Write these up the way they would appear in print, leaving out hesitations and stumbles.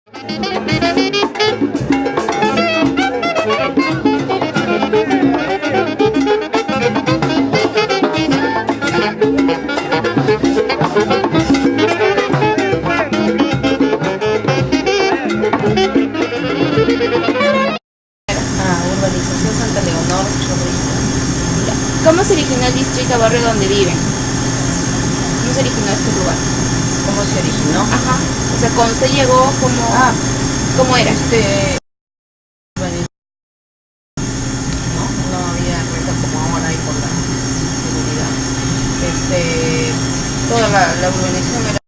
Urbanización Santa Leonor, Chorrillos. ¿Cómo se originó el distrito barrio donde viven? ¿Cómo se originó este lugar? ¿Cómo se originó? Ajá. O sea, cuando usted llegó, ¿cómo era? No había ruido como ahora hay por la seguridad. Toda la urbanización era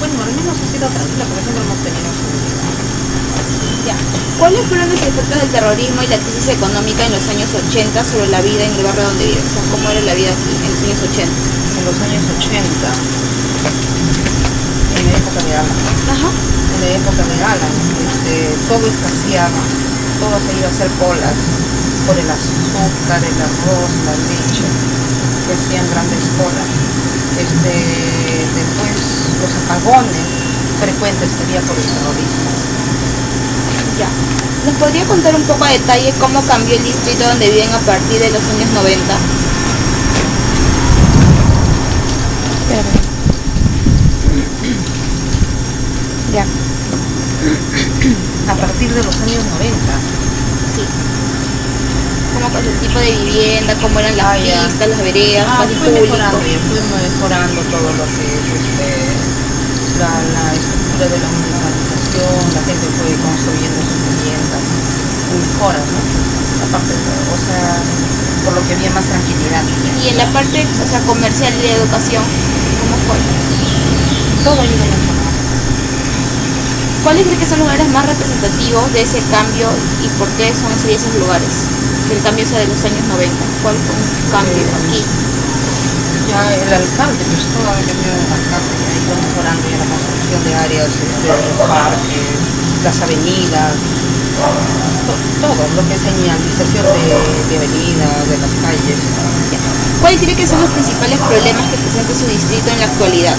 bueno, al menos ha sido tranquila porque siempre hemos tenido seguridad. Ya. ¿Cuáles fueron los efectos del terrorismo y la crisis económica en los años 80 sobre la vida en el barrio donde vive? O sea, ¿cómo era la vida aquí en los años 80? En los años 80, en la época de Alan. Ajá. En la época de Alan, todo escaseaba, todo se iba a hacer colas por el azúcar, el arroz, la leche, se hacían grandes colas. Después los apagones frecuentes que había por el terrorismo. Ya. ¿Nos podría contar un poco a detalle cómo cambió el distrito donde viven a partir de los años 90? Ya. A partir de los años 90. Sí. ¿Cómo cambió el tipo de vivienda? ¿Cómo eran las pistas, las veredas, espacio fue público? mejorando todo lo que es la estructura de la urbanización, la gente fue construyendo sus viviendas, mejoras, ¿no? Aparte de todo, o sea, por lo que había más tranquilidad. Y en la parte, o sea, comercial y de educación, ¿cómo fue? Todo ha ido mejorando. ¿Cuáles cree que son los lugares más representativos de ese cambio y por qué son esos lugares? Del cambio sea de los años 90. ¿Cuál fue un cambio aquí? Ya el alcalde, pues todo ha venido el alcalde, ha ido mejorando ya la construcción de áreas, los parques, las avenidas, todo lo que es señalización de avenidas, de las calles. ¿Cuáles cree que son los principales problemas que presenta su distrito en la actualidad?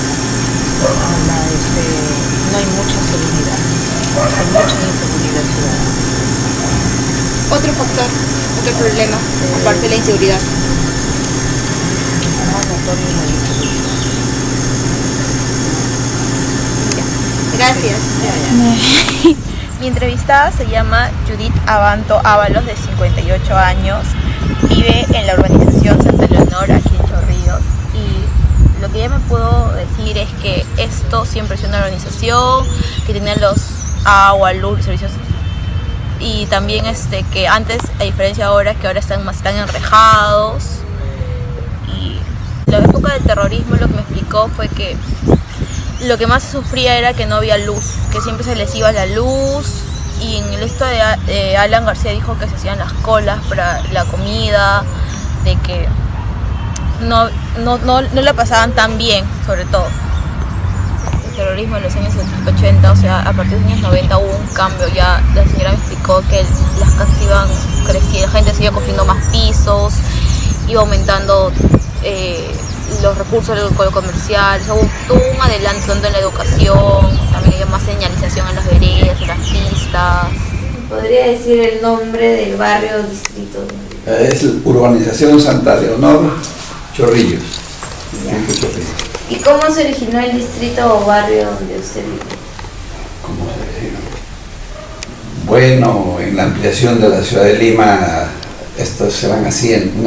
No hay mucha seguridad, hay mucha inseguridad ciudadana. Otro factor, otro problema, aparte de la inseguridad. Más notorio es la inseguridad. Gracias. Mi entrevistada se llama Judith Abanto Ábalos, de 58 años. Vive en la urbanización Santa Leonor, aquí en Chorrillos. Y lo que ella me pudo decir es que esto siempre es una organización que tenía los agua, luz, servicios. Y también que antes, a diferencia ahora, que ahora están enrejados. Y la época del terrorismo lo que me explicó fue que lo que más se sufría era que no había luz, que siempre se les iba la luz. Y en esto de Alan García dijo que se hacían las colas para la comida, de que no la pasaban tan bien, sobre todo. El terrorismo en los años 80, o sea, a partir de los años 90 hubo un cambio. Ya la señora me explicó que las casas iban creciendo, la gente se iba construyendo más pisos, iba aumentando los recursos del comercial, o sea, hubo un adelanto tanto en la educación, también había más señalización en las veredas, en las pistas. ¿Podría decir el nombre del barrio o distrito? Es Urbanización Santa Leonor, Chorrillos. ¿Y cómo se originó el distrito o barrio donde usted vive? ¿Cómo se dice? Bueno, en la ampliación de la ciudad de Lima, estos eran una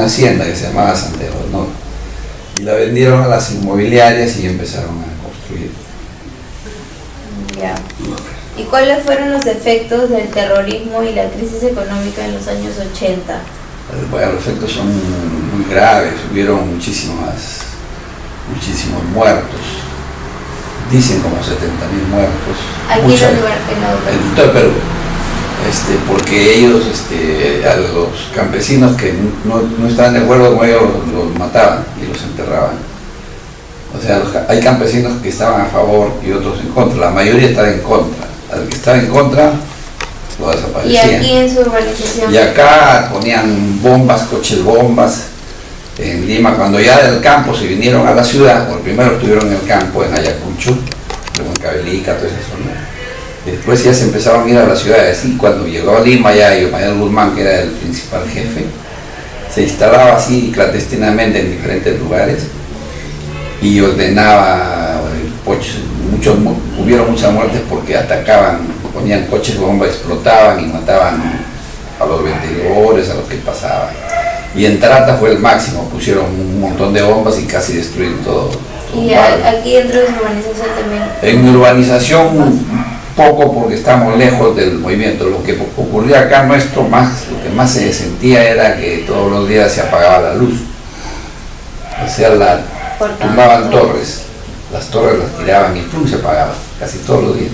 hacienda que se llamaba Santa Leonor. Y la vendieron a las inmobiliarias y empezaron a construir. Ya. ¿Y cuáles fueron los efectos del terrorismo y la crisis económica en los años 80? Bueno, los efectos son muy graves, hubieron muchísimos muertos. Dicen como 70.000 muertos. Aquí en todo Perú. Porque ellos, a los campesinos que no estaban de acuerdo con ellos, los mataban y los enterraban. O sea, hay campesinos que estaban a favor y otros en contra. La mayoría estaba en contra. Al que estaba en contra, lo desaparecían. ¿Y aquí en su urbanización? Y acá ponían bombas, coches bombas, en Lima, cuando ya del campo se vinieron a la ciudad, por primero estuvieron en el campo, en Ayacucho, luego en Cabelica, toda esa zona. Después ya se empezaron a ir a las ciudades y cuando llegó a Lima ya Yomayel Guzmán, que era el principal jefe, se instalaba así clandestinamente en diferentes lugares y ordenaba, hubieron muchas muertes porque atacaban, ponían coches bomba, explotaban y mataban a los vendedores, a los que pasaban. Y en Tarata fue el máximo, pusieron un montón de bombas y casi destruyeron todo. Y aquí dentro de su urbanización también. En mi urbanización poco porque estamos lejos del movimiento. Lo que ocurría acá nuestro lo que más se sentía era que todos los días se apagaba la luz. O sea, tumbaban torres, las torres las tiraban y ¡pum! Se apagaban, casi todos los días.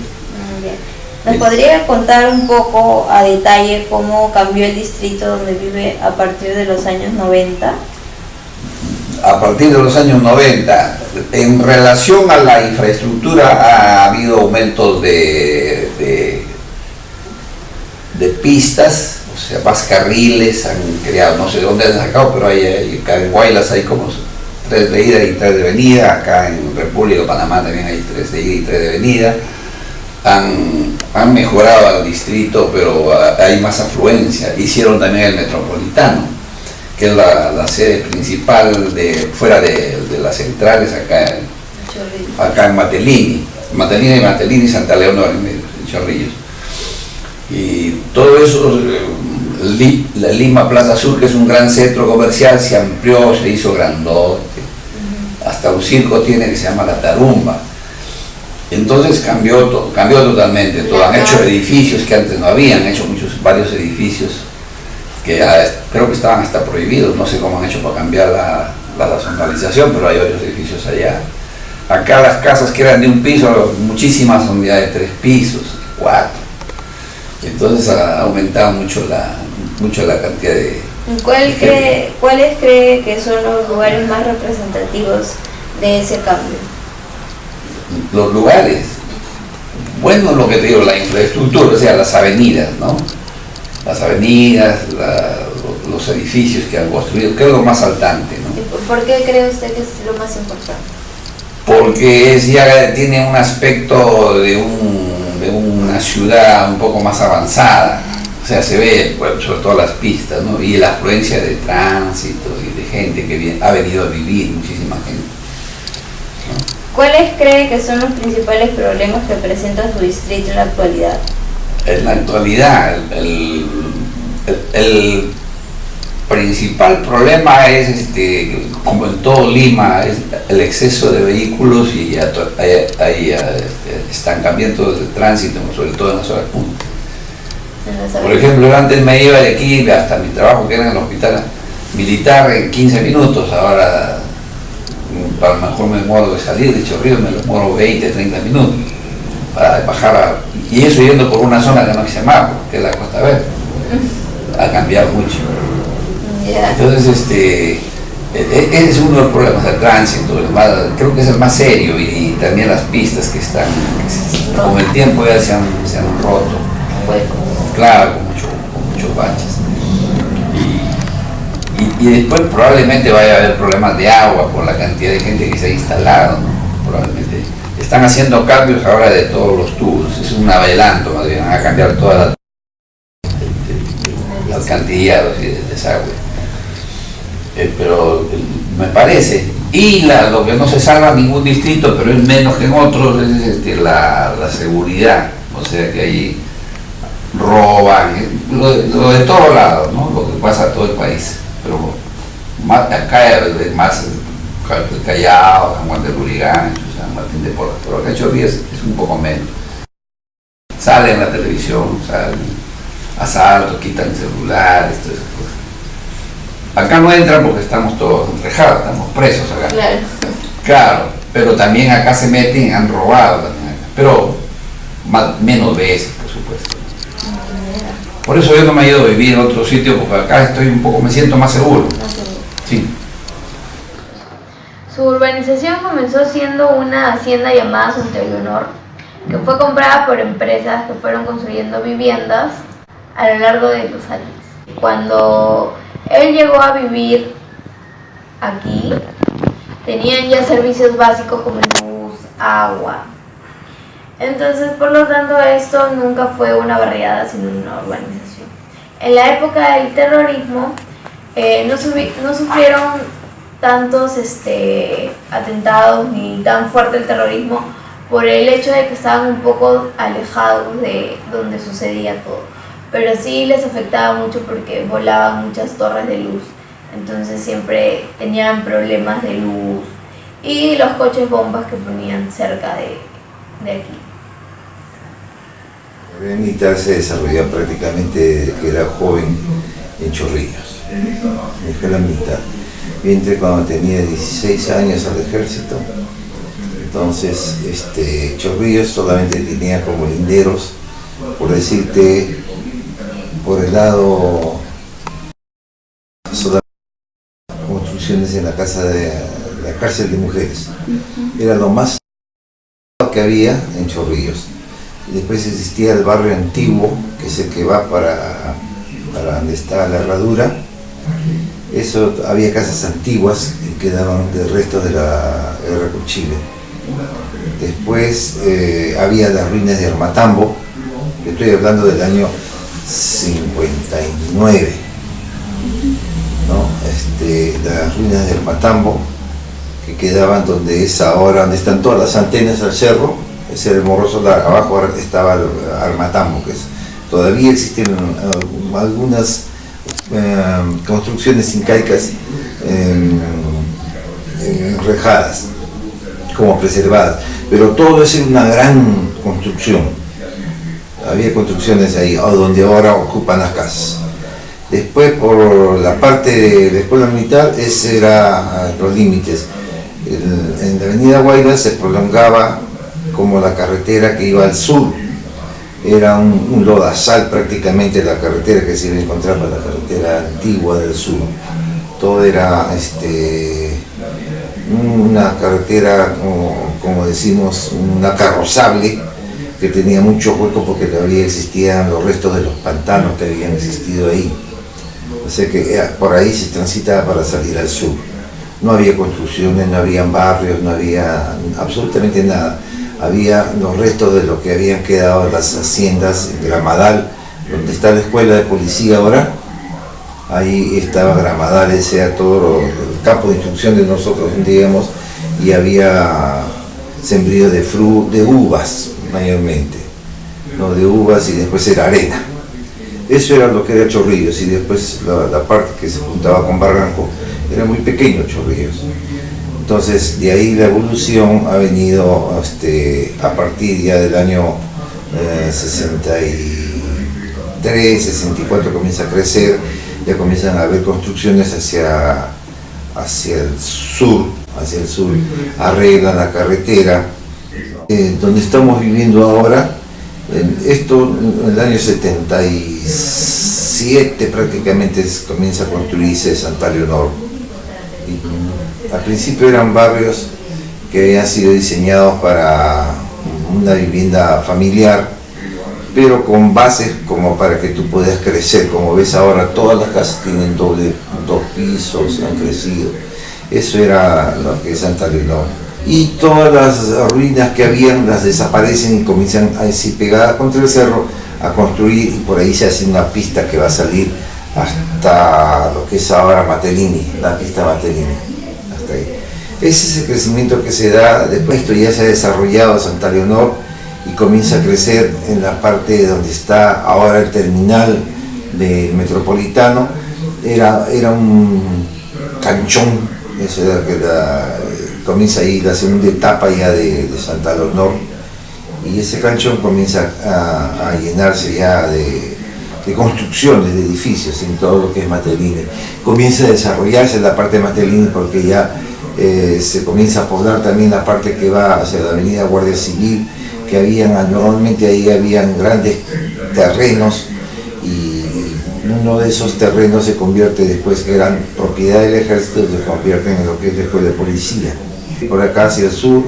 ¿Nos podría contar un poco a detalle cómo cambió el distrito donde vive a partir de los años 90? A partir de los años 90, en relación a la infraestructura ha habido aumentos de pistas, o sea, más carriles, han creado, no sé de dónde han sacado, pero acá en Guaylas hay como 3 de ida y 3 de venida, acá en República de Panamá también hay 3 de ida y 3 de venida. Han mejorado el distrito, pero hay más afluencia. Hicieron también el Metropolitano, que es la sede principal fuera de las centrales acá en Matelini y Santa Leonor, en Chorrillos. Y todo eso, la Lima Plaza Sur, que es un gran centro comercial, se amplió, se hizo grandote. Hasta un circo tiene que se llama La Tarumba. Entonces cambió totalmente todo. Han hecho edificios que antes no habían, han hecho varios edificios que creo que estaban hasta prohibidos, no sé cómo han hecho para cambiar la zonalización, pero hay varios edificios allá. Acá las casas que eran de un piso, muchísimas son ya de 3 pisos, 4. Entonces ha aumentado mucho la cantidad de... ¿Cuáles cree que son los lugares más representativos de ese cambio? Los lugares, bueno, lo que te digo, la infraestructura, o sea, las avenidas, ¿no? Las avenidas, los edificios que han construido, que es lo más saltante, ¿no? ¿Por qué cree usted que es lo más importante? Porque ya tiene un aspecto de una ciudad un poco más avanzada, o sea, se ve, bueno, sobre todo las pistas, ¿no? Y la afluencia de tránsito y de gente que ha venido a vivir, muchísima gente. ¿Cuáles cree que son los principales problemas que presenta su distrito en la actualidad? En la actualidad, el principal problema es, como en todo Lima, es el exceso de vehículos y hay estancamientos de tránsito, sobre todo en las horas puntas. Por ejemplo, yo antes me iba de aquí hasta mi trabajo, que era en el hospital militar, en 15 minutos, ahora a lo mejor me muero de salir de Chorrillos, me lo muero 20, 30 minutos para bajar y eso yendo por una zona que no es semáforo, que es la Costa Verde. Ha cambiado mucho. Entonces, ese es uno de los problemas del tránsito, creo que es el más serio, y también las pistas que con el tiempo ya se han roto. Claro, con muchos baches. Y después probablemente vaya a haber problemas de agua por la cantidad de gente que se ha instalado, ¿no? Probablemente están haciendo cambios ahora de todos los tubos, es un adelanto, más bien, van a cambiar todas las alcantillados y el desagüe. Pero me parece, y lo que no se salva en ningún distrito, pero es menos que en otros, es la seguridad, o sea que ahí roban, lo de todos lados, ¿no? Lo que pasa a todo el país. Pero acá es más el Callao, San Juan de Lurigancho, San Martín de Porras, pero acá en Chorrillos es un poco menos. Salen en la televisión, salen asaltos, quitan celulares, todas esas cosas. Acá no entran porque estamos todos enrejados, estamos presos acá. Claro, pero también acá se meten, han robado también acá, pero menos veces, por supuesto. Por eso yo no me he ido a vivir en otro sitio, porque acá me siento más seguro. Sí. Su urbanización comenzó siendo una hacienda llamada Santa Leonor, que fue comprada por empresas que fueron construyendo viviendas a lo largo de los años. Cuando él llegó a vivir aquí tenían ya servicios básicos como luz, agua. Entonces, por lo tanto, esto nunca fue una barriada, sino una urbanización. En la época del terrorismo no sufrieron tantos atentados ni tan fuerte el terrorismo por el hecho de que estaban un poco alejados de donde sucedía todo. Pero sí les afectaba mucho porque volaban muchas torres de luz. Entonces siempre tenían problemas de luz y los coches bombas que ponían cerca de aquí. La vida militar se desarrolló prácticamente desde que era joven en Chorrillos, en la escuela militar. Yo entré cuando tenía 16 años al ejército, entonces Chorrillos solamente tenía como linderos, por decirte, por el lado solamente construcciones en la cárcel de mujeres. Era lo más que había en Chorrillos. Después existía el barrio antiguo, que es el que va para donde está la herradura. Eso, había casas antiguas que quedaban de restos de la guerra con Chile. Después había las ruinas de Armatambo, que estoy hablando del año 59, ¿no? Las ruinas de Armatambo, que quedaban donde es ahora, donde están todas las antenas al cerro. Ese era el Morroso, abajo estaba el Armatambo, que todavía existen algunas construcciones incaicas enrejadas, como preservadas, pero todo es una gran construcción. Había construcciones ahí, donde ahora ocupan las casas. Después, por la parte de la escuela militar, ese era los límites. En la avenida Guayra se prolongaba como la carretera que iba al sur. Era un lodazal prácticamente la carretera que se iba a encontrar para la carretera antigua del sur. Todo era una carretera, como decimos, una carrozable, que tenía mucho hueco porque todavía existían los restos de los pantanos que habían existido ahí. O sea que por ahí se transitaba para salir al sur. No había construcciones, no habían barrios, no había absolutamente nada. Había los restos de lo que habían quedado las haciendas, Gramadal, donde está la escuela de policía ahora. Ahí estaba Gramadal, ese era todo el campo de instrucción de nosotros, digamos, y había sembríos de uvas mayormente, ¿no? De uvas, y después era arena. Eso era lo que era Chorrillos, y después la parte que se juntaba con Barranco era muy pequeño Chorrillos. Entonces, de ahí la evolución ha venido a partir ya del año 63, 64 comienza a crecer, ya comienzan a haber construcciones hacia el sur, arreglan la carretera. Donde estamos viviendo ahora, esto en el año 77 prácticamente comienza a construirse Santa Leonor. Al principio eran barrios que habían sido diseñados para una vivienda familiar, pero con bases como para que tú puedas crecer. Como ves ahora, todas las casas tienen dos pisos, han crecido. Eso era lo que es Santa Leonor. Y todas las ruinas que habían las desaparecen y comienzan a decir, pegadas contra el cerro, a construir, y por ahí se hace una pista que va a salir hasta lo que es ahora Matelini, la pista Matelini. Hasta ahí. Ese es el crecimiento que se da. Después esto ya se ha desarrollado Santa Leonor y comienza a crecer en la parte donde está ahora el terminal del Metropolitano. Era un canchón, eso era que comienza ahí la segunda etapa ya de Santa Leonor, y ese canchón comienza a llenarse ya de construcciones, de edificios en todo lo que es Matelini. Comienza a desarrollarse la parte de Matelini porque ya se comienza a poblar también la parte que va hacia la avenida Guardia Civil, que normalmente ahí habían grandes terrenos, y uno de esos terrenos se convierte después, que eran propiedad del ejército, se convierten en lo que es la escuela de policía. Por acá hacia el sur,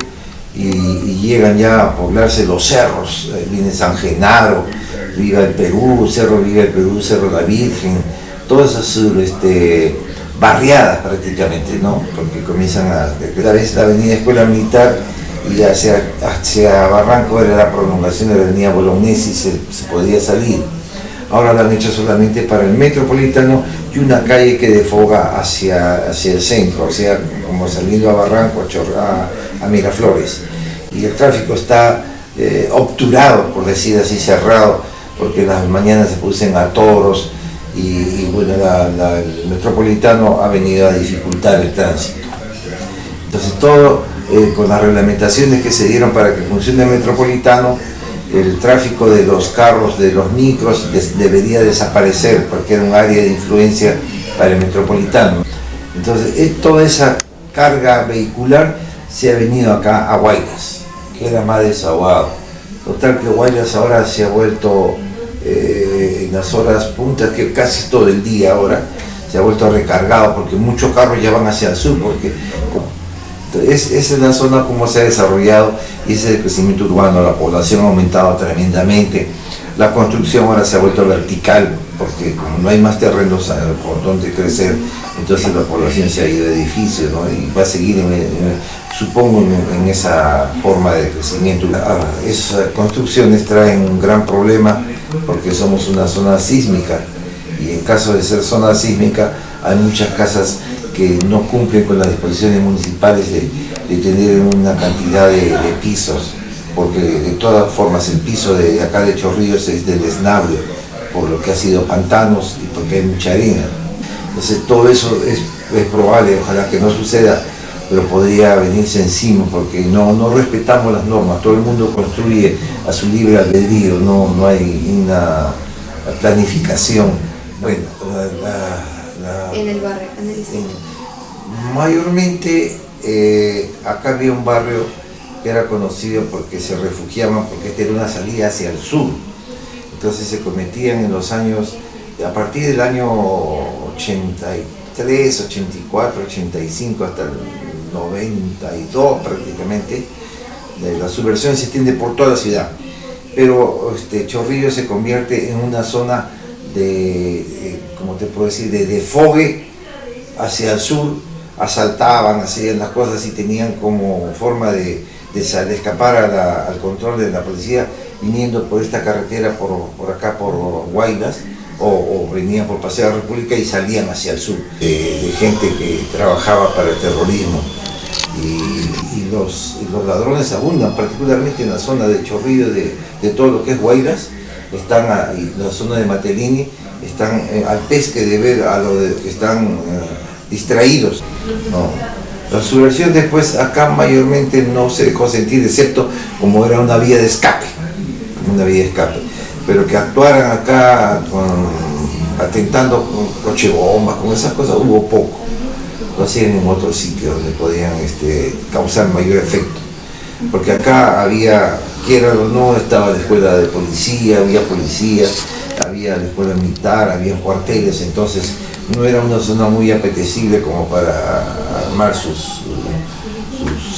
y llegan ya a poblarse los cerros. Viene San Genaro, Viva el Perú, Cerro Viva el Perú, Cerro La Virgen, todos esos barriadas prácticamente, ¿no? Porque comienzan la avenida Escuela Militar y hacia Barranco era la prolongación de la avenida Bolognesi, se podía salir. Ahora lo han hecho solamente para el metropolitano y una calle que defoga hacia el centro, o sea, como saliendo a Barranco, a Miraflores. Y el tráfico está obturado, por decir así, cerrado, porque en las mañanas se producen atoros y bueno, el metropolitano ha venido a dificultar el tránsito. Entonces todo con las reglamentaciones que se dieron para que funcione el metropolitano, el tráfico de los carros, de los micros, debería desaparecer porque era un área de influencia para el metropolitano. Entonces toda esa carga vehicular se ha venido acá a Huaylas, que era más desahogado. Total que Huaylas ahora se ha vuelto en las horas puntas, que casi todo el día ahora se ha vuelto recargado porque muchos carros ya van hacia el sur, porque esa es la zona como se ha desarrollado y ese es el crecimiento urbano. La población ha aumentado tremendamente, la construcción ahora se ha vuelto vertical porque como no hay más terrenos por donde crecer, entonces la población se ha ido a edificios, ¿no? Y va a seguir supongo en esa forma de crecimiento. Esas construcciones traen un gran problema porque somos una zona sísmica y en caso de ser zona sísmica hay muchas casas que no cumplen con las disposiciones municipales de tener una cantidad de pisos, porque de todas formas el piso de acá de Chorrillos es deleznable por lo que ha sido pantanos y porque hay mucha arena. Entonces todo eso es probable, ojalá que no suceda, pero podría venirse encima porque no respetamos las normas, todo el mundo construye a su libre albedrío, no hay una planificación. Bueno, En el barrio, en el distrito. Mayormente acá había un barrio que era conocido porque se refugiaban, porque esta era una salida hacia el sur. Entonces se cometían en los años, a partir del año 83, 84, 85 hasta el 92 prácticamente, la subversión se extiende por toda la ciudad. Pero Chorrillos se convierte en una zona como te puedo decir, de desfogue hacia el sur, asaltaban, hacían las cosas y tenían como forma de escapar al control de la policía viniendo por esta carretera por acá por Huaylas o venían por Paseo de la República y salían hacia el sur de gente que trabajaba para el terrorismo y los ladrones abundan, particularmente en la zona de Chorrillos de todo lo que es Huaylas. Están en la zona de Matelini, están al pesque de ver a los que están distraídos, ¿no? La subversión después acá mayormente no se dejó sentir, excepto como era una vía de escape, pero que actuaran acá atentando con coche bombas, con esas cosas hubo poco, lo hacían en otros sitios donde podían causar mayor efecto. Porque acá había, quiera o no, estaba la escuela de policía, había la escuela militar, había cuarteles, entonces no era una zona muy apetecible como para armar sus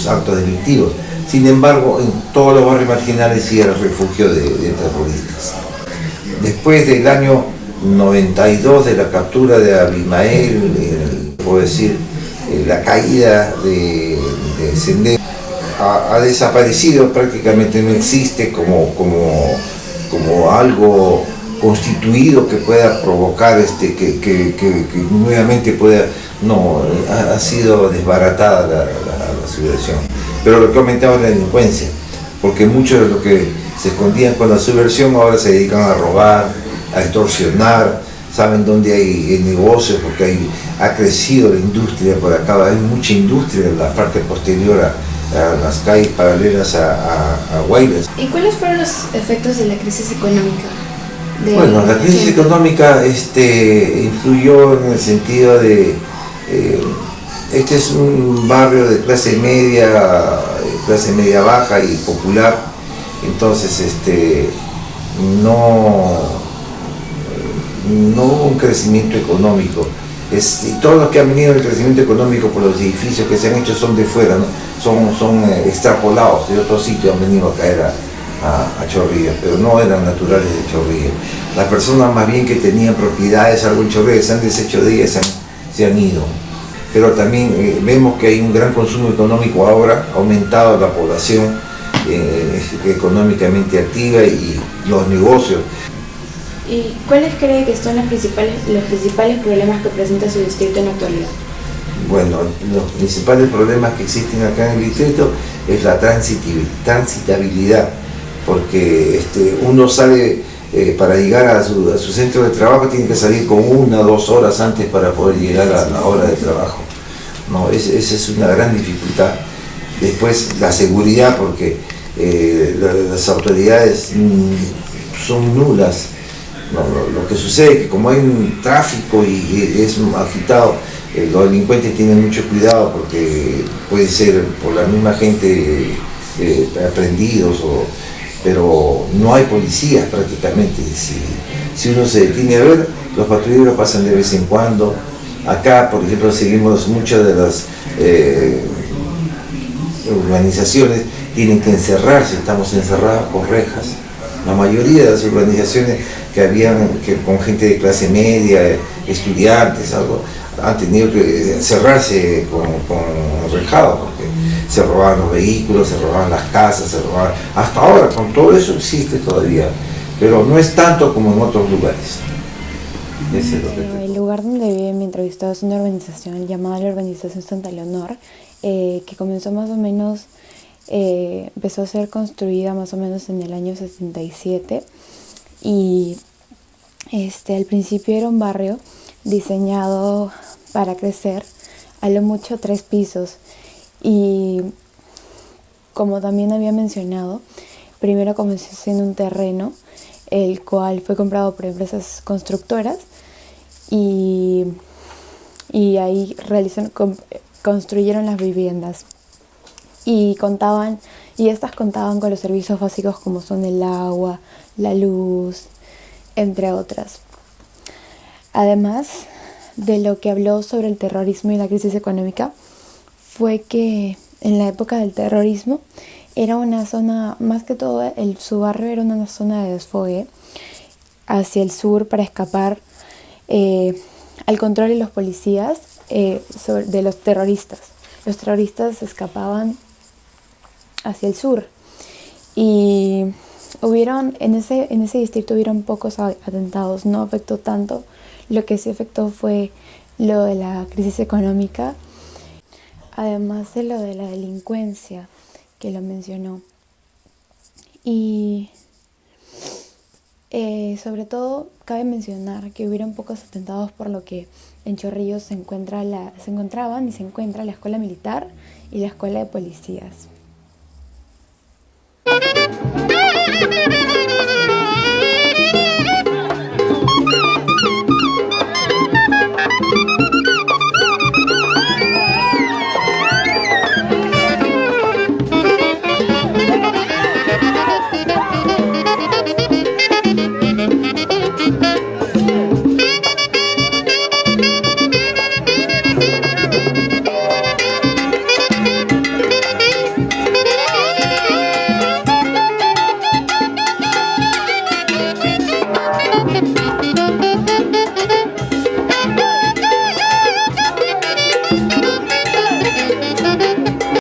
actos delictivos. Sin embargo, en todos los barrios marginales sí era refugio de terroristas. Después del año 92 de la captura de Abimael, puedo decir, la caída de Sendero, ha desaparecido, prácticamente no existe como algo constituido que pueda provocar que nuevamente pueda, no, ha sido desbaratada la subversión. Pero lo que ha aumentado es la delincuencia, porque muchos de los que se escondían con la subversión ahora se dedican a robar, a extorsionar, saben dónde hay negocios, porque ha crecido la industria por acá, hay mucha industria en la parte posterior a las calles paralelas a Huaylas. ¿Y cuáles fueron los efectos de la crisis económica? Bueno, la crisis económica influyó en el sentido de, este es un barrio de clase media baja y popular, entonces no hubo un crecimiento económico. Y todos los que han venido del crecimiento económico por los edificios que se han hecho son de fuera, ¿no? Son extrapolados de otros sitios, han venido a caer a Chorrillos, pero no eran naturales de Chorrillos. Las personas más bien que tenían propiedades, algo en Chorrillos, se han deshecho de ellas, se han ido. Pero también vemos que hay un gran consumo económico ahora, ha aumentado la población económicamente activa y los negocios. ¿Y cuáles cree que son los principales problemas que presenta su distrito en la actualidad? Bueno, los principales problemas que existen acá en el distrito es la transitabilidad, porque uno sale para llegar a su centro de trabajo, tiene que salir con 1 o 2 horas antes para poder llegar a la hora de trabajo. No, esa es una gran dificultad. Después la seguridad, porque las autoridades son nulas. No, lo que sucede es que como hay un tráfico y es agitado, los delincuentes tienen mucho cuidado porque puede ser por la misma gente aprendidos, pero no hay policías prácticamente. Si uno se detiene a ver, los patrulleros pasan de vez en cuando. Acá, por ejemplo, seguimos muchas de las urbanizaciones, tienen que encerrarse, estamos encerrados con rejas. La mayoría de las urbanizaciones que con gente de clase media, estudiantes, han tenido que cerrarse con rejado, porque se robaban los vehículos, se robaban las casas, hasta ahora con todo eso existe todavía, pero no es tanto como en otros lugares. El lugar donde vive mi entrevistado es una urbanización llamada la urbanización Santa Leonor, que comenzó más o menos, empezó a ser construida más o menos en el año 67 y al principio era un barrio diseñado para crecer a lo mucho 3 pisos y como también había mencionado, primero comenzó siendo un terreno el cual fue comprado por empresas constructoras y ahí construyeron las viviendas y estas contaban con los servicios básicos como son el agua, la luz, entre otras. Además de lo que habló sobre el terrorismo y la crisis económica, fue que en la época del terrorismo era una zona, más que todo su barrio era una zona de desfogue hacia el sur para escapar al control de los policías de los terroristas. Los terroristas escapaban hacia el sur y en ese distrito hubieron pocos atentados, no afectó tanto. Lo que sí afectó fue lo de la crisis económica, además de lo de la delincuencia que lo mencionó. Y sobre todo cabe mencionar que hubieron pocos atentados, por lo que en Chorrillos se encuentra la escuela militar y la escuela de policías.